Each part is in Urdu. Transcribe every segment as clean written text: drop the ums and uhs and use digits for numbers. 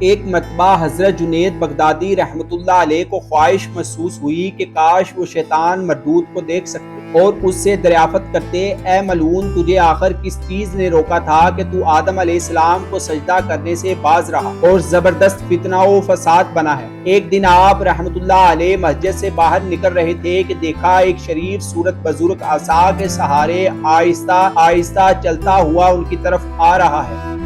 ایک مرتبہ حضرت جنید بغدادی رحمت اللہ علیہ کو خواہش محسوس ہوئی کہ کاش وہ شیطان مردود کو دیکھ سکتے اور اس سے دریافت کرتے، اے ملعون، تجھے آخر کس چیز نے روکا تھا کہ تو آدم علیہ السلام کو سجدہ کرنے سے باز رہا اور زبردست فتنہ و فساد بنا ہے۔ ایک دن آپ رحمت اللہ علیہ مسجد سے باہر نکل رہے تھے کہ دیکھا ایک شریف صورت بزرگ عصا کے سہارے آہستہ آہستہ چلتا ہوا ان کی طرف آ رہا ہے۔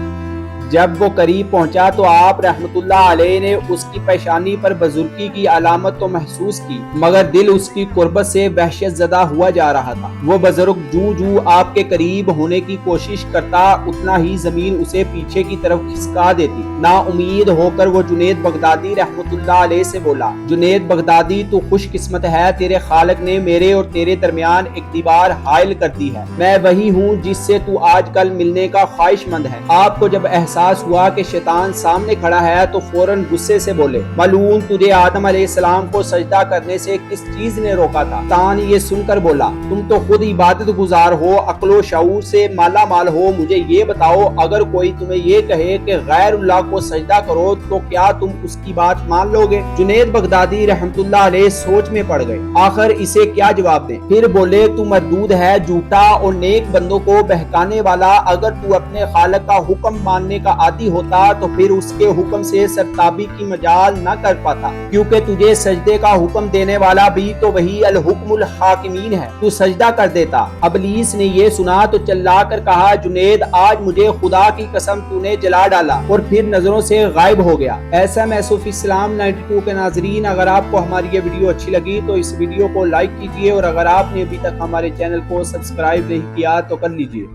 جب وہ قریب پہنچا تو آپ رحمت اللہ علیہ نے اس کی پیشانی پر بزرگی کی علامت تو محسوس کی، مگر دل اس کی قربت سے وحشت زدہ ہوا جا رہا تھا۔ وہ بزرگ جو آپ کے قریب ہونے کی کوشش کرتا، اتنا ہی زمین اسے پیچھے کی طرف کھسکا دیتی۔ نا امید ہو کر وہ جنید بغدادی رحمت اللہ علیہ سے بولا، جنید بغدادی، تو خوش قسمت ہے، تیرے خالق نے میرے اور تیرے درمیان ایک دیوار حائل کر دی ہے۔ میں وہی ہوں جس سے تو آج کل ملنے کا خواہش مند ہے۔ آپ کو جب احساس ہوا کہ شیطان سامنے کھڑا ہے تو فوراً غصے سے بولے، ملعون، تجھے آدم علیہ السلام کو سجدہ کرنے سے کس چیز نے روکا تھا؟ شیطان یہ سن کر بولا، تم تو خود عبادت گزار ہو، عقل و شعور سے مالا مال ہو، مجھے یہ بتاؤ، اگر کوئی تمہیں یہ کہے کہ غیر اللہ کو سجدہ کرو تو کیا تم اس کی بات مان لو گے؟ جنید بغدادی رحمت اللہ علیہ سوچ میں پڑ گئے، آخر اسے کیا جواب دیں؟ پھر بولے، تو مردود ہے، جھوٹا اور نیک بندوں کو بہکانے والا، اگر تو اپنے خالق کا حکم ماننے کا عادی ہوتا تو پھر اس کے حکم سے سرتابی کی مجال نہ کر پاتا، کیونکہ تجھے سجدے کا حکم دینے والا بھی تو وہی الحکم الحاکمین ہے، تو سجدہ کر دیتا۔ ابلیس نے یہ سنا تو چلا کر کہا، جنید، آج مجھے خدا کی قسم تو نے جلا ڈالا، اور پھر نظروں سے غائب ہو گیا۔ ایسا میسوفی اسلام 92 کے ناظرین، اگر آپ کو ہماری یہ ویڈیو اچھی لگی تو اس ویڈیو کو لائک کیجئے، اور اگر آپ نے ابھی تک ہمارے چینل کو سبسکرائب نہیں کیا تو کر لیجئے۔